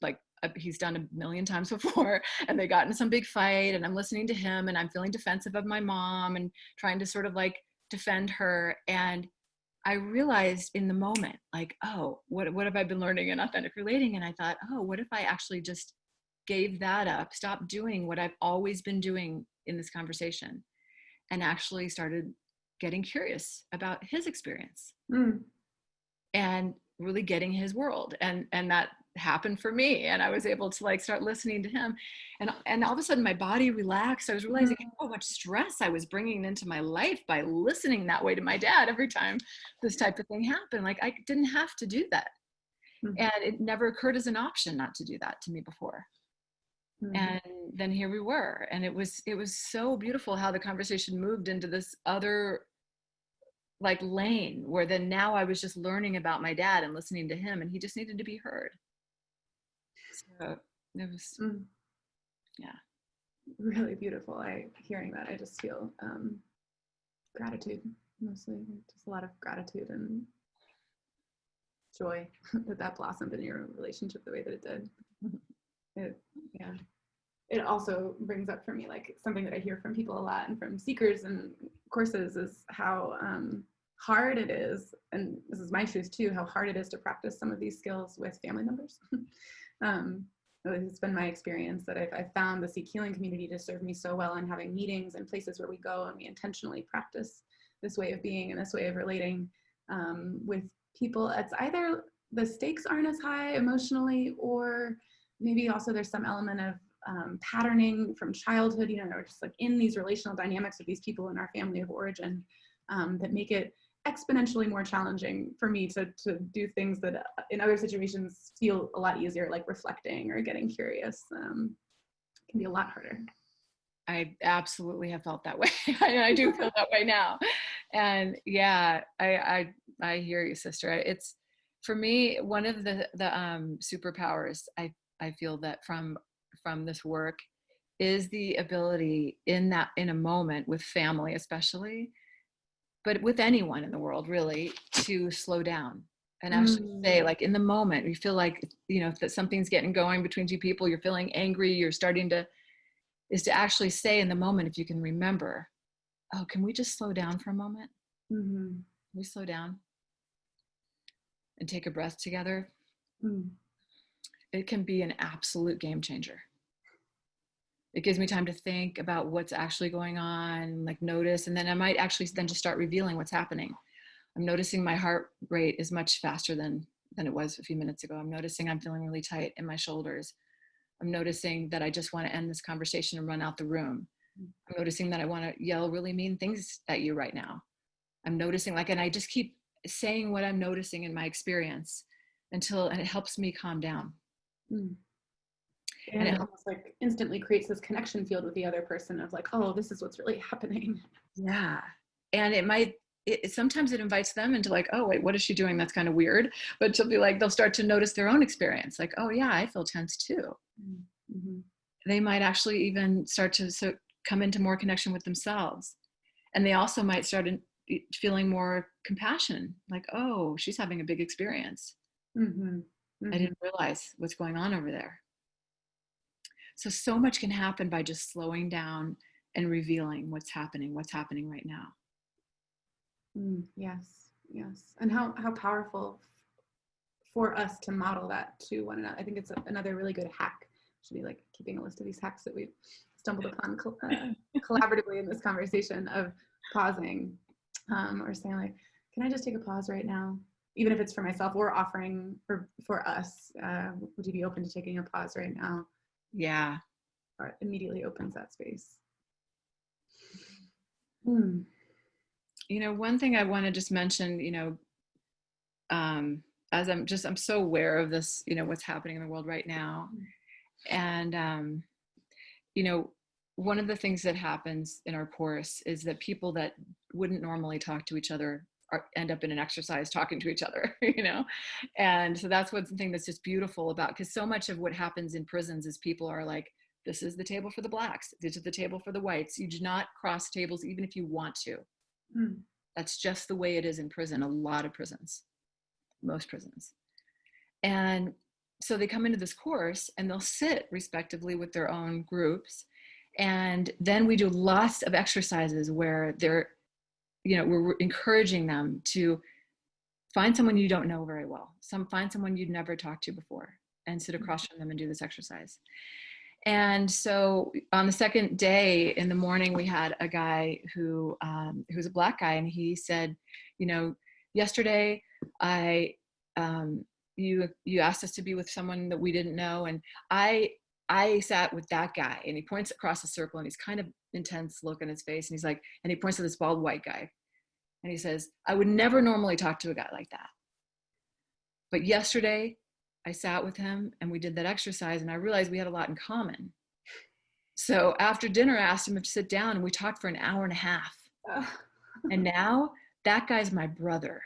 like he's done a million times before and they got in some big fight and I'm listening to him and I'm feeling defensive of my mom and trying to sort of like defend her. And I realized in the moment, like, oh, what have I been learning in authentic relating? And I thought, oh, what if I actually just gave that up, stopped doing what I've always been doing in this conversation and actually started getting curious about his experience and really getting his world. And that happened for me. And I was able to like start listening to him and all of a sudden my body relaxed. I was realizing how much stress I was bringing into my life by listening that way to my dad every time this type of thing happened. Like I didn't have to do that. And it never occurred as an option not to do that to me before. And then here we were. And it was so beautiful how the conversation moved into this other like lane where then now I was just learning about my dad and listening to him and he just needed to be heard. So it was, really beautiful. Hearing that, I just feel gratitude, mostly just a lot of gratitude and joy that blossomed in your relationship the way that it did. It also brings up for me like something that I hear from people a lot and from seekers and courses is how hard it is, and this is my truth too, how hard it is to practice some of these skills with family members. It's been my experience that I've found the SeekHealing community to serve me so well in having meetings and places where we go and we intentionally practice this way of being and this way of relating. with people. It's either the stakes aren't as high emotionally, or maybe also there's some element of patterning from childhood, you know, or just like in these relational dynamics with these people in our family of origin that make it exponentially more challenging for me to do things that in other situations feel a lot easier, like reflecting or getting curious. Can be a lot harder. I absolutely have felt that way. I do feel that way now. And yeah, I hear you, sister. It's, for me, one of the superpowers I feel that from this work is the ability in a moment with family, especially, but with anyone in the world really, to slow down and actually say, like, in the moment, you feel like, you know, that something's getting going between two people, you're feeling angry, you're starting to, is to actually say in the moment, if you can remember, oh, can we just slow down for a moment? Can we slow down and take a breath together? It can be an absolute game changer. It gives me time to think about what's actually going on, like notice, and then I might actually then just start revealing what's happening. I'm noticing my heart rate is much faster than it was a few minutes ago. I'm noticing I'm feeling really tight in my shoulders. I'm noticing that I just want to end this conversation and run out the room. I'm noticing that I want to yell really mean things at you right now. I'm noticing, like, and I just keep saying what I'm noticing in my experience and it helps me calm down. And it almost like instantly creates this connection field with the other person of like, oh, this is what's really happening. Yeah. And sometimes it invites them into like, oh, wait, what is she doing? That's kind of weird. But she'll be like, they'll start to notice their own experience. Like, oh yeah, I feel tense too. They might actually even start to come into more connection with themselves. And they also might start feeling more compassion. Like, oh, she's having a big experience. I didn't realize what's going on over there. So much can happen by just slowing down and revealing what's happening right now. Yes. And how powerful for us to model that to one another. I think it's another really good hack. Should be like keeping a list of these hacks that we've stumbled upon collaboratively in this conversation of pausing, or saying like, can I just take a pause right now? Even if it's for myself, or offering for us, would you be open to taking a pause right now? Yeah. Or it immediately opens that space. You know, one thing I want to just mention, you know, as I'm so aware of this, you know, what's happening in the world right now. And, you know, one of the things that happens in our course is that people that wouldn't normally talk to each other end up in an exercise talking to each other, you know? And so that's one thing that's just beautiful about, because so much of what happens in prisons is people are like, this is the table for the blacks, this is the table for the whites. You do not cross tables even if you want to. That's just the way it is in prison. A lot of prisons, most prisons. And so they come into this course and they'll sit respectively with their own groups. And then we do lots of exercises where they're, you know, we're encouraging them to find someone you don't know very well. Find someone you'd never talked to before and sit across from them and do this exercise. And so on the second day in the morning, we had a guy who was a black guy, and he said, you know, yesterday you asked us to be with someone that we didn't know, and I sat with that guy. And he points across the circle, and he's kind of intense look on his face, and he's like, and he points to this bald white guy, and he says, I would never normally talk to a guy like that, but yesterday I sat with him and we did that exercise, and I realized we had a lot in common. So after dinner, I asked him to sit down, and we talked for an hour and a half. And now that guy's my brother.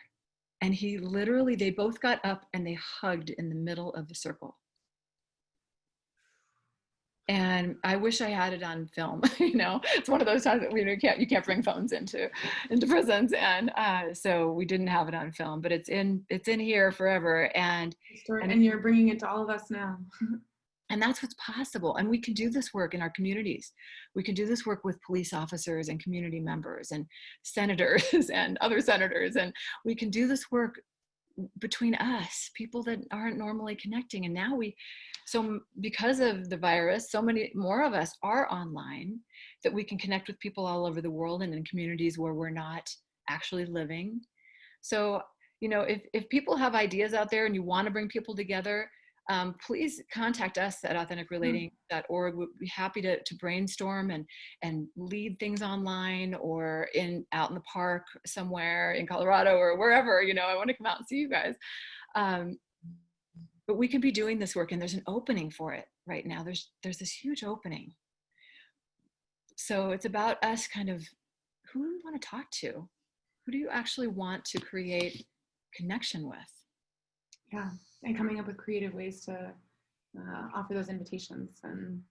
And they both got up and they hugged in the middle of the circle. And I wish I had it on film. You know, it's one of those times that you can't bring phones into prisons, and so we didn't have it on film, but it's in here forever. And you're bringing it to all of us now. And that's what's possible. And we can do this work in our communities. We can do this work with police officers and community members and senators and other senators, and we can do this work between us, people that aren't normally connecting. And now so because of the virus, so many more of us are online, that we can connect with people all over the world and in communities where we're not actually living. So you know, if people have ideas out there and you want to bring people together, please contact us at authenticrelating.org. We'd be happy to brainstorm and lead things online or out in the park somewhere in Colorado or wherever. You know, I want to come out and see you guys. But we can be doing this work, and there's an opening for it right now. There's this huge opening. So it's about us kind of, who do we want to talk to? Who do you actually want to create connection with? Yeah, and coming up with creative ways to offer those invitations and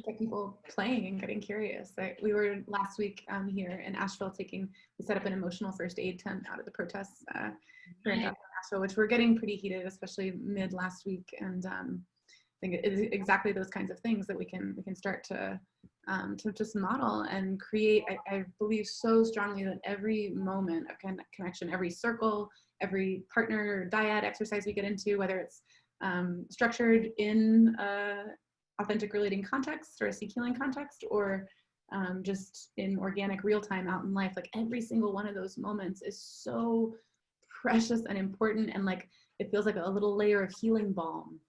get people playing and getting curious. We were last week here in Asheville we set up an emotional first aid tent out of the protests here in Asheville, which were getting pretty heated, especially mid last week. And I think it's exactly those kinds of things that we can start to just model and create. I believe so strongly that every moment of connection, every circle, every partner or dyad exercise we get into, whether it's structured in authentic relating context or a SeekHealing context, or just in organic real time out in life, like every single one of those moments is so precious and important, and like it feels like a little layer of healing balm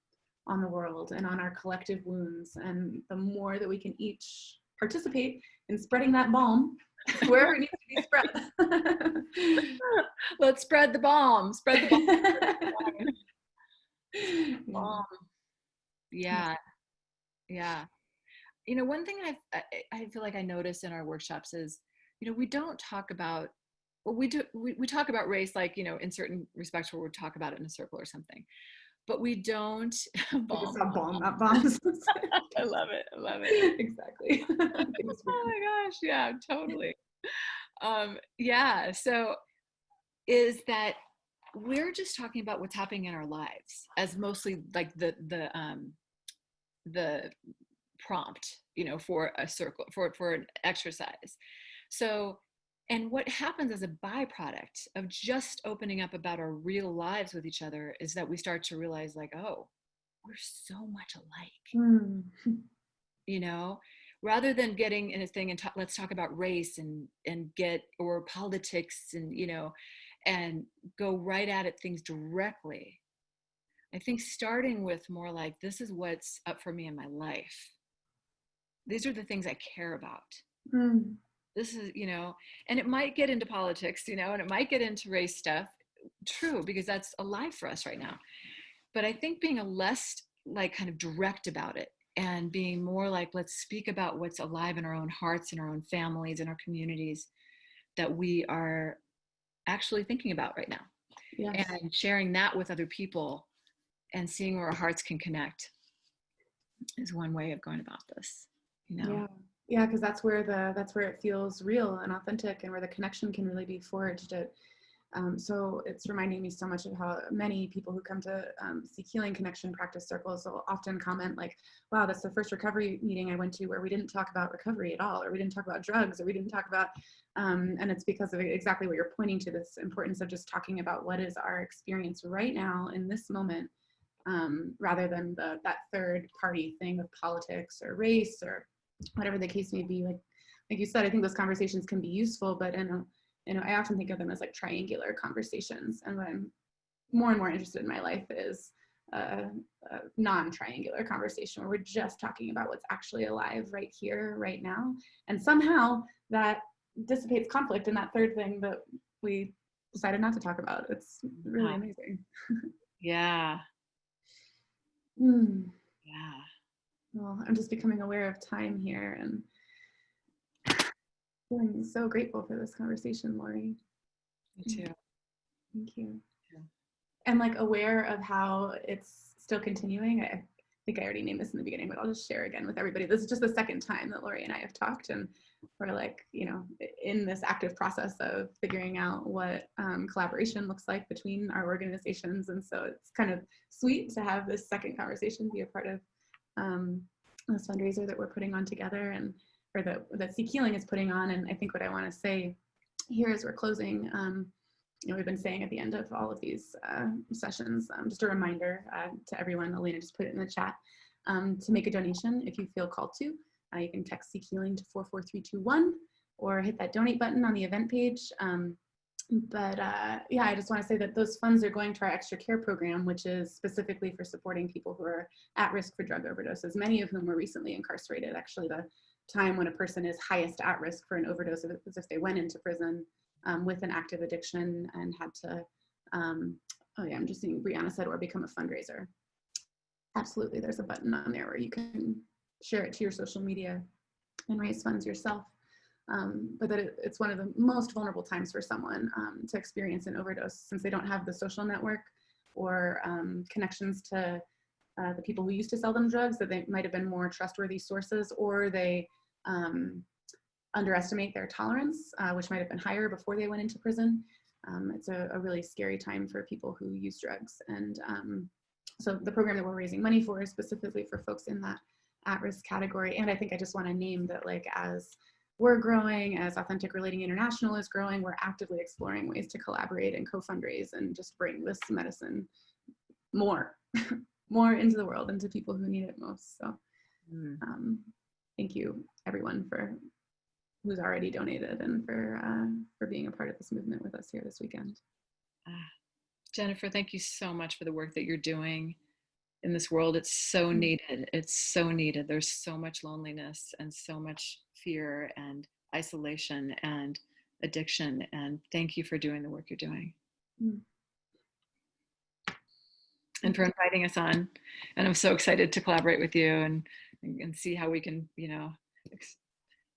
on the world and on our collective wounds. And the more that we can each participate in spreading that balm wherever it needs to be spread. Let's spread the balm. Spread the balm. Balm. Yeah. Yeah. You know, one thing I feel like I notice in our workshops is, you know, we don't talk about, well, we talk about race, like, you know, in certain respects where we talk about it in a circle or something, but we don't bomb, not bombs. I love it. I love it. Exactly. Oh my gosh. Yeah, totally. Yeah. So is that we're just talking about what's happening in our lives as mostly like the prompt, you know, for a circle, for an exercise. So, and what happens as a byproduct of just opening up about our real lives with each other is that we start to realize, like, oh, we're so much alike. You know, rather than getting in a thing and let's talk about race or politics and, you know, and go right at it, things directly. I think starting with more like, this is what's up for me in my life. These are the things I care about. This is, you know, and it might get into politics, you know, and it might get into race stuff. True, because that's alive for us right now. But I think being a less like kind of direct about it and being more like, let's speak about what's alive in our own hearts, in our own families, in our communities that we are actually thinking about right now. Yes. And sharing that with other people and seeing where our hearts can connect is one way of going about this, you know? Yeah, because that's where it feels real and authentic, and where the connection can really be forged. So it's reminding me so much of how many people who come to SeekHealing connection practice circles will often comment like, wow, that's the first recovery meeting I went to where we didn't talk about recovery at all, or we didn't talk about drugs, or we didn't talk about, and it's because of exactly what you're pointing to, this importance of just talking about what is our experience right now in this moment, rather than that third party thing of politics or race or whatever the case may be. Like you said, I think those conversations can be useful, but I often think of them as like triangular conversations. And what I'm more and more interested in my life is a non-triangular conversation where we're just talking about what's actually alive right here, right now. And somehow that dissipates conflict in that third thing that we decided not to talk about. It's really amazing. Yeah. Yeah. Well, I'm just becoming aware of time here and feeling so grateful for this conversation, Laurie. Me too. Thank you. Yeah. And like aware of how it's still continuing. I think I already named this in the beginning, but I'll just share again with everybody. This is just the second time that Laurie and I have talked, and we're like, you know, in this active process of figuring out what collaboration looks like between our organizations. And so it's kind of sweet to have this second conversation be a part of this fundraiser that we're putting on together, or that SeekHealing is putting on. And I think what I want to say here as we're closing, you know, we've been saying at the end of all of these sessions, just a reminder to everyone, Elena just put it in the chat, to make a donation if you feel called to. You can text SeekHealing to 44321 or hit that donate button on the event page. But yeah, I just want to say that those funds are going to our extra care program, which is specifically for supporting people who are at risk for drug overdoses, many of whom were recently incarcerated. Actually, the time when a person is highest at risk for an overdose is if they went into prison with an active addiction and had to, oh yeah, I'm just seeing Brianna said, or become a fundraiser. Absolutely, there's a button on there where you can share it to your social media and raise funds yourself. But that it's one of the most vulnerable times for someone to experience an overdose, since they don't have the social network or connections to the people who used to sell them drugs, that they might have been more trustworthy sources, or they underestimate their tolerance, which might have been higher before they went into prison. It's a really scary time for people who use drugs. And so the program that we're raising money for is specifically for folks in that at-risk category. And I think I just want to name that, like, as we're growing, as Authentic Relating International is growing, we're actively exploring ways to collaborate and co-fundraise and just bring this medicine more into the world and to people who need it most. So thank you everyone for who's already donated and for being a part of this movement with us here this weekend. Jennifer, thank you so much for the work that you're doing in this world. It's so needed. It's so needed. There's so much loneliness and so much fear and isolation and addiction. And thank you for doing the work you're doing. And for inviting us on. And I'm so excited to collaborate with you and see how we can, you know,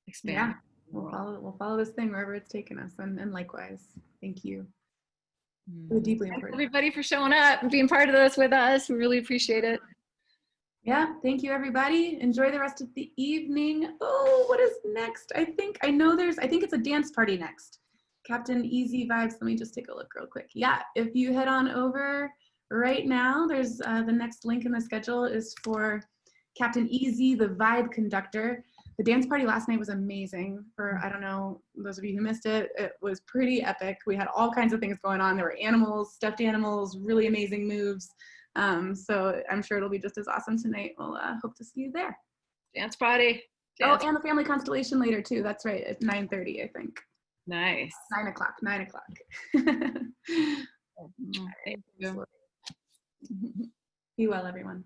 expand. Yeah, we'll follow this thing wherever it's taken us. And likewise, thank you. Deeply important. Thanks everybody for showing up and being part of this with us. We really appreciate it. Yeah, thank you everybody. Enjoy the rest of the evening. Oh, what is next? I think it's a dance party next. Captain Easy Vibes. Let me just take a look real quick. Yeah, if you head on over right now, there's the next link in the schedule is for Captain Easy, the Vibe Conductor. The dance party last night was amazing. For, I don't know, those of you who missed it, it was pretty epic. We had all kinds of things going on. There were animals, stuffed animals, really amazing moves. So I'm sure it'll be just as awesome tonight. We'll hope to see you there. Dance party. Oh, and the family constellation later too. That's right, at 9:30, I think. Nice. 9 o'clock. Thank you. Be well, everyone.